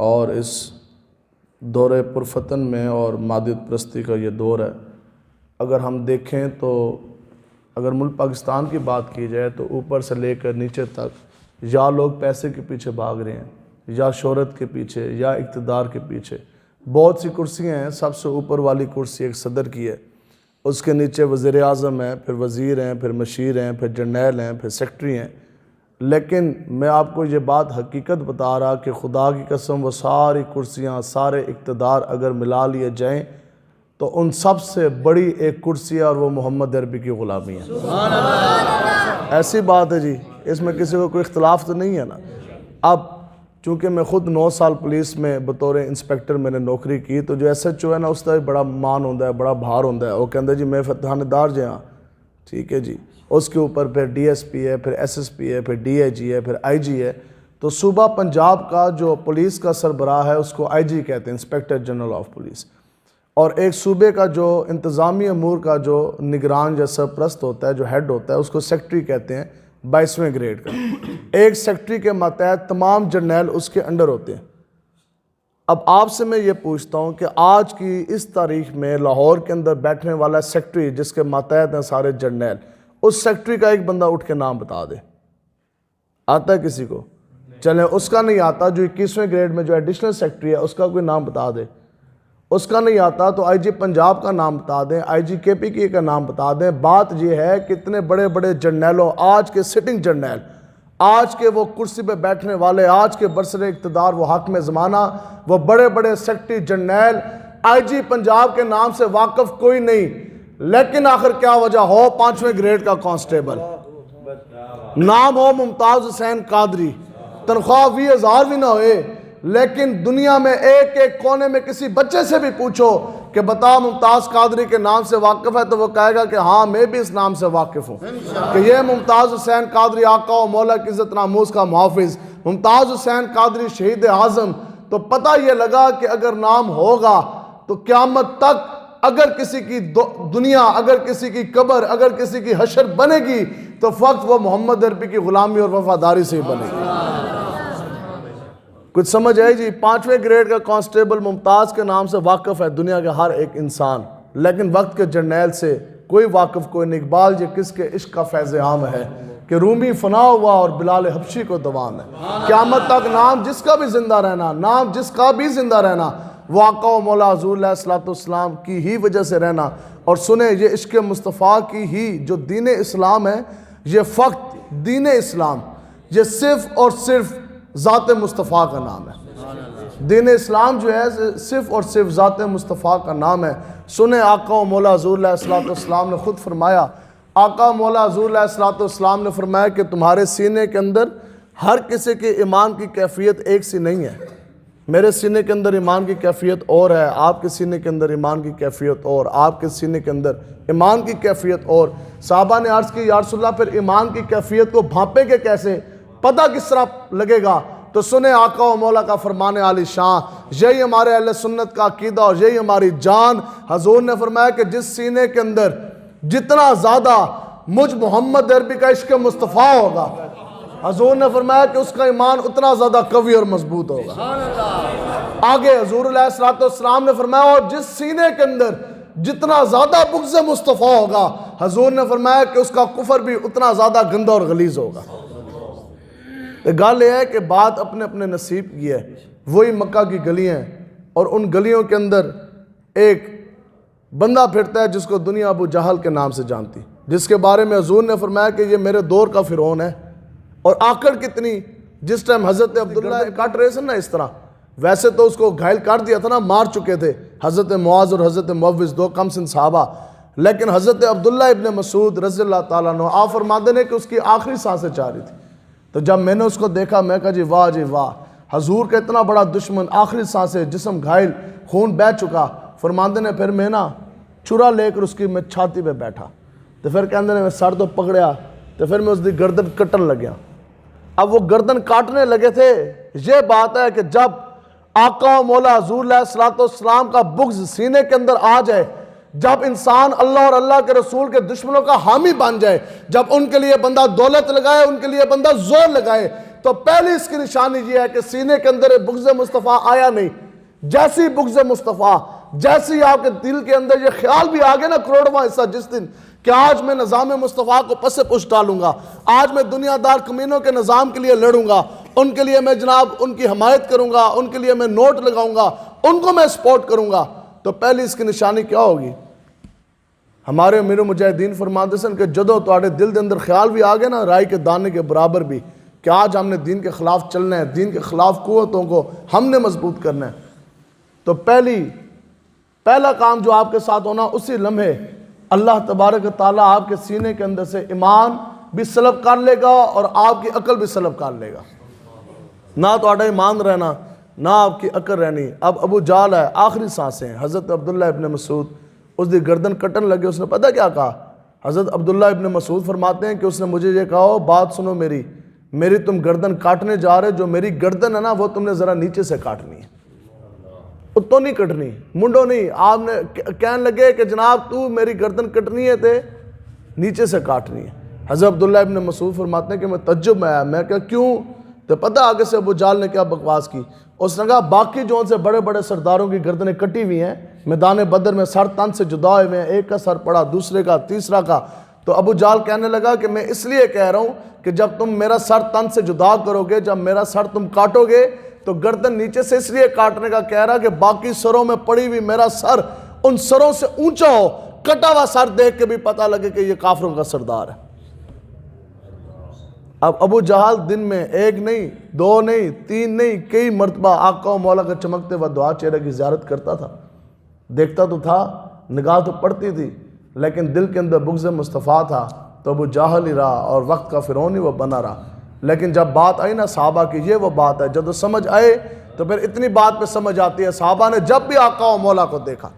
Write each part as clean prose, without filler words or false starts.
اور اس دور پرفتن میں اور مادیت پرستی کا یہ دور ہے. اگر ہم دیکھیں تو اگر ملک پاکستان کی بات کی جائے تو اوپر سے لے کر نیچے تک یا لوگ پیسے کے پیچھے بھاگ رہے ہیں یا شہرت کے پیچھے یا اقتدار کے پیچھے. بہت سی کرسیاں ہیں، سب سے اوپر والی کرسی ایک صدر کی ہے، اس کے نیچے وزیر اعظم ہیں، پھر وزیر ہیں، پھر مشیر ہیں، پھر جرنیل ہیں، پھر سیکٹری ہیں. لیکن میں آپ کو یہ بات حقیقت بتا رہا کہ خدا کی قسم وہ ساری کرسیاں، سارے اقتدار اگر ملا لیے جائیں تو ان سب سے بڑی ایک کرسی ہے اور وہ محمد عربی کی غلامی ہے. ایسی بات ہے جی، اس میں کسی کو کوئی اختلاف تو نہیں ہے نا. اب چونکہ میں خود 9 سال پولیس میں بطور انسپیکٹر میں نے نوکری کی، تو جو ایس ایچ او ہے نا اس کا بڑا مان ہوتا ہے، بڑا بھار ہوتا ہے. وہ کہتا ہے جی میں تھانے دار جی ہاں، ٹھیک ہے جی. اس کے اوپر پھر ڈی ایس پی ہے، پھر ایس ایس پی ہے، پھر ڈی آئی جی ہے، پھر آئی جی ہے. تو صوبہ پنجاب کا جو پولیس کا سربراہ ہے اس کو آئی جی کہتے ہیں، انسپیکٹر جنرل آف پولیس. اور ایک صوبے کا جو انتظامی امور کا جو نگران یا سرپرست ہوتا ہے، جو ہیڈ ہوتا ہے، اس کو سیکٹری کہتے ہیں 22ویں گریڈ کا. ایک سیکٹری کے ماتحت تمام جرنیل اس کے انڈر ہوتے ہیں. اب آپ سے میں یہ پوچھتا ہوں کہ آج کی اس تاریخ میں لاہور کے اندر بیٹھنے والا سیکٹری جس کے ماتحت ہیں سارے جرنیل، اس سیکٹری کا ایک بندہ اٹھ کے نام بتا دے. آتا ہے کسی کو؟ چلیں اس کا نہیں آتا. جو 21ویں گریڈ میں جو ایڈیشنل سیکٹری ہے اس کا کوئی نام بتا دے. اس کا نہیں آتا تو آئی جی پنجاب کا نام بتا دیں، آئی جی کے پی کی کا نام بتا دیں. بات یہ ہے کہ اتنے بڑے بڑے جرنیلوں، آج کے سٹنگ جرنیل، آج کے وہ کرسی پہ بیٹھنے والے، آج کے برسر اقتدار، وہ حاکم زمانہ، وہ بڑے بڑے سیکٹری جرنیل آئی جی پنجاب کے نام سے واقف کوئی نہیں. لیکن آخر کیا وجہ ہو؟ 5ویں گریڈ کا کانسٹیبل، نام ہو ممتاز حسین قادری، تنخواہ 20,000 بھی نہ ہوئے، لیکن دنیا میں ایک ایک کونے میں کسی بچے سے بھی پوچھو کہ بتا ممتاز قادری کے نام سے واقف ہے، تو وہ کہے گا کہ ہاں میں بھی اس نام سے واقف ہوں کہ یہ ممتاز حسین قادری آقا و مولا کی عزت ناموس کا محافظ، ممتاز حسین قادری شہید اعظم. تو پتہ یہ لگا کہ اگر نام ہوگا تو قیامت تک اگر کسی کی دنیا، اگر کسی کی قبر، اگر کسی کی حشر بنے گی تو فقط وہ محمد عربی کی غلامی اور وفاداری سے ہی بنے گی. کچھ سمجھ آئی جی؟ 5ویں گریڈ کا کانسٹیبل ممتاز کے نام سے واقف ہے دنیا کے ہر ایک انسان، لیکن وقت کے جرنیل سے کوئی واقف کوئی نہیں. اقبال یہ کس کے عشق کا فیض عام ہے کہ رومی فنا ہوا اور بلال حبشی کو دوام ہے. قیامت تک نام جس کا بھی زندہ رہنا، نام جس کا بھی زندہ رہنا وہ آقا و مولا حضور علیہ الصلوۃ والسلام کی ہی وجہ سے رہنا. اور سنیں یہ عشق مصطفیٰ کی ہی جو دین اسلام ہے، یہ فقط دین اسلام، یہ صرف اور صرف ذات مصطفیٰ کا نام ہے. دین اسلام جو ہے صرف اور صرف ذات مصطفیٰ کا نام ہے. سنیں آقا و مولا حضور علیہ الصلوۃ والسلام نے خود فرمایا، آقا مولا حضور علیہ الصلوۃ والسلام نے فرمایا کہ تمہارے سینے کے اندر ہر کسی کے ایمان کی کیفیت ایک سی نہیں ہے. میرے سینے کے اندر ایمان کی کیفیت اور ہے، آپ کے سینے کے اندر ایمان کی کیفیت اور، آپ کے سینے کے اندر ایمان کی کیفیت اور. صحابہ نے عرض کی یا رسول اللہ پھر ایمان کی کیفیت کو بھانپیں گے کیسے، پتہ کس طرح لگے گا؟ تو سنیں آقا و مولا کا فرمان عالی شان، یہی ہمارے اہل سنت کا عقیدہ اور یہی ہماری جان. حضور نے فرمایا کہ جس سینے کے اندر جتنا زیادہ مجھ محمد عربی کا عشق مصطفیٰ ہوگا، حضور نے فرمایا کہ اس کا ایمان اتنا زیادہ قوی اور مضبوط ہوگا. آگے حضور علیہ الصلوۃ والسلام نے فرمایا اور جس سینے کے اندر جتنا زیادہ بغض مصطفیٰ ہوگا، حضور نے فرمایا کہ اس کا کفر بھی اتنا زیادہ گندا اور غلیظ ہوگا. گل یہ ہے کہ بات اپنے اپنے نصیب کی ہے. وہی مکہ کی گلیاں ہیں اور ان گلیوں کے اندر ایک بندہ پھرتا ہے جس کو دنیا ابو جہل کے نام سے جانتی، جس کے بارے میں حضور نے فرمایا کہ یہ میرے دور کا فرعون ہے. اور آکڑ کتنی، جس ٹائم حضرت عبداللہ کاٹ رہے تھے نا اس طرح، ویسے تو اس کو گھائل کر دیا تھا نا، مار چکے تھے حضرت معاذ اور حضرت معوذ، 2 کم سن صحابہ. لیکن حضرت عبداللہ ابن مسعود رضی اللہ تعالیٰ عنہ آپ فرماتے ہیں کہ اس کی آخری سانسیں چاہ رہی تھی. تو جب میں نے اس کو دیکھا میں کہا جی واہ، حضور کا اتنا بڑا دشمن، آخری سانسیں، جسم گھائل، خون بہہ چکا. فرماندے نے پھر میں نا چرا لے کر اس کی میں چھاتی پہ بیٹھا، تو پھر کہندے نے میں سر تو پکڑیا، تو پھر میں اس دی گردن کٹن لگیا. اب وہ گردن کاٹنے لگے تھے. یہ بات ہے کہ جب آقا و مولا حضور علیہ الصلوۃ والسلام کا بغض سینے کے اندر آ جائے، جب انسان اللہ اور اللہ کے رسول کے دشمنوں کا حامی بن جائے، جب ان کے لیے بندہ دولت لگائے، ان کے لیے بندہ زور لگائے، تو پہلی اس کی نشانی یہ ہے کہ سینے کے اندر بغض مصطفیٰ آیا نہیں. جیسی بغض مصطفیٰ، جیسی آپ کے دل کے اندر یہ خیال بھی آگے نا کروڑواں حصہ جس دن کہ آج میں نظام مصطفیٰ کو پس پش ڈالوں گا، آج میں دنیا دار کمینوں کے نظام کے لیے لڑوں گا، ان کے لیے میں جناب ان کی حمایت کروں گا، ان کے لیے میں نوٹ لگاؤں گا، ان کو میں سپورٹ کروں گا. تو پہلی اس کی نشانی کیا ہوگی؟ ہمارے امیر مجاہدین فرماتے سن کہ جدو تواڈے دل دے اندر خیال بھی آگے نا رائی کے دانے کے برابر بھی کہ آج ہم نے دین کے خلاف چلنا ہے، دین کے خلاف قوتوں کو ہم نے مضبوط کرنا ہے، تو پہلا کام جو آپ کے ساتھ ہونا، اسی لمحے اللہ تبارک و تعالیٰ آپ کے سینے کے اندر سے ایمان بھی سلب کر لے گا اور آپ کی عقل بھی سلب کر لے گا. نہ تواڈا ایمان رہنا، نہ آپ کی عقل رہنی. اب ابو جہل ہے، آخری سانسیں. حضرت عبداللہ ابن مسعود اس دی گردن کٹن لگے، اس نے پتہ کیا کہا؟ حضرت عبداللہ ابن مسعود فرماتے ہیں کہ اس نے مجھے یہ کہا، بات سنو میری تم گردن کاٹنے جا رہے، جو میری گردن ہے نا وہ تم نے ذرا نیچے سے کاٹنی ہے، تو نہیں کٹنی، منڈو نہیں. آپ نے کہنے لگے کہ جناب تو میری گردن کٹنی ہے تے نیچے سے کاٹنی ہے. حضرت عبداللہ ابن مسعود فرماتے ہیں کہ میں تعجب میں آیا، میں کہا کیوں؟ تو پتہ آگے سے ابو جہل نے کیا بکواس کی. اس نے کہا باقی جو ان سے بڑے بڑے سرداروں کی گردنیں کٹی ہوئی ہیں، میدان بدر میں سر تن سے جدا ہوئے ہیں، ایک کا سر پڑا، دوسرے کا، تیسرا کا. تو ابو جہل کہنے لگا کہ میں اس لیے کہہ رہا ہوں کہ جب تم میرا سر تن سے جدا کرو گے، جب میرا سر تم کاٹو گے تو گردن نیچے سے اس لیے کاٹنے کا کہہ رہا کہ باقی سروں میں پڑی ہوئی میرا سر ان سروں سے اونچا ہو، کٹا ہوا سر دیکھ کے بھی پتہ لگے کہ یہ کافروں کا سردار ہے. اب ابو جہل دن میں ایک نہیں، دو نہیں، تین نہیں، کئی مرتبہ آقا و مولا کا چمکتے و دعا چہرے کی زیارت کرتا تھا. دیکھتا تو تھا، نگاہ تو پڑتی تھی، لیکن دل کے اندر بغض مصطفیٰ تھا. تو ابو جہل ہی رہا اور وقت کا فرعون ہی وہ بنا رہا. لیکن جب بات آئی نا صحابہ کی، یہ وہ بات ہے جب وہ سمجھ آئے تو پھر اتنی بات پہ سمجھ آتی ہے. صحابہ نے جب بھی آقا و مولا کو دیکھا،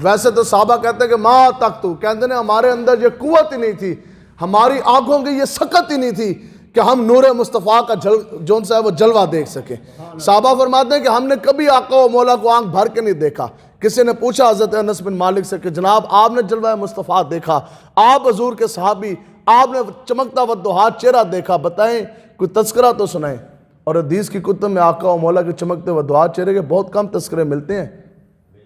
ویسے تو صحابہ کہتے ہیں کہ ما تک تو کہتے ہیں ہمارے اندر یہ قوت ہی نہیں تھی، ہماری آنکھوں کی یہ سکت ہی نہیں تھی کہ ہم نور مصطفیٰ کا جون سا ہے وہ جلوہ دیکھ سکے. صحابہ فرماتے ہیں کہ ہم نے کبھی آقا و مولا کو آنکھ بھر کے نہیں دیکھا. کسی نے پوچھا حضرت انس بن مالک سے کہ جناب آپ نے جلوہ مصطفیٰ دیکھا، آپ حضور کے صحابی، آپ نے چمکتا والضحیٰ چہرہ دیکھا، بتائیں کوئی تذکرہ تو سنائیں. اور حدیث کی کتب میں آقا و مولا کے چمکتے والضحیٰ چہرے کے بہت کم تذکرے ملتے ہیں.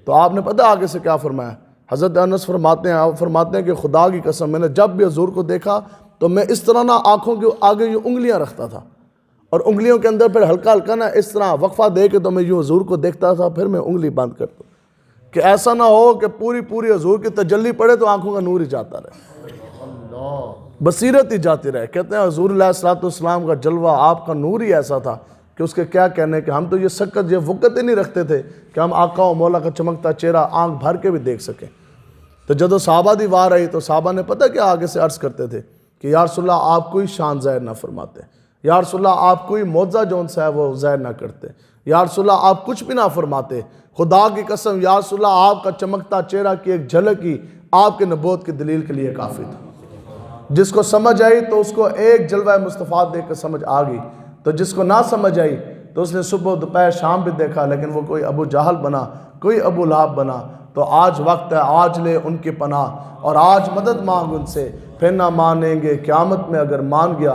تو آپ نے پتہ آگے سے کیا فرمایا؟ حضرت انس فرماتے ہیں، آپ فرماتے ہیں کہ خدا کی قسم میں نے جب بھی حضور کو دیکھا تو میں اس طرح نہ آنکھوں کے آگے یوں انگلیاں رکھتا تھا اور انگلیوں کے اندر پھر ہلکا ہلکا نہ اس طرح وقفہ دے کے تو میں یوں حضور کو دیکھتا تھا، پھر میں انگلی بند کرتا کہ ایسا نہ ہو کہ پوری حضور کی تجلی پڑے تو آنکھوں کا نور ہی جاتا رہے، بصیرت ہی جاتی رہے. کہتے ہیں حضور علیہ السلام کا جلوہ، آپ کا نور ہی ایسا تھا کہ اس کے کیا کہنے کہ ہم تو یہ سکت یہ وقت ہی نہیں رکھتے تھے کہ ہم آقا و مولا کا چمکتا چہرہ آنکھ بھر کے بھی دیکھ سکیں. تو جب صحابہ دی وار آئی تو صحابہ نے پتہ کیا آگے سے عرض کرتے تھے کہ یا رسول اللہ آپ کوئی شان ظاہر نہ فرماتے، یا رسول اللہ آپ کوئی معجزہ جون سا ہے وہ ظاہر نہ کرتے، یا رسول اللہ آپ کچھ بھی نہ فرماتے، خدا کی قسم یا رسول اللہ آپ کا چمکتا چہرہ کی ایک جھلک ہی آپ کے نبوت کی دلیل کے لیے کافی تھا. جس کو سمجھ آئی تو اس کو ایک جلوہ مصطفیٰ دیکھ کر سمجھ آ گئی، تو جس کو نہ سمجھ آئی تو اس نے صبح دوپہر شام بھی دیکھا لیکن وہ کوئی ابو جہل بنا، کوئی ابو لہب بنا. تو آج وقت ہے، آج لے ان کی پناہ اور آج مدد مانگ ان سے، پھر نہ مانیں گے قیامت میں اگر مان گیا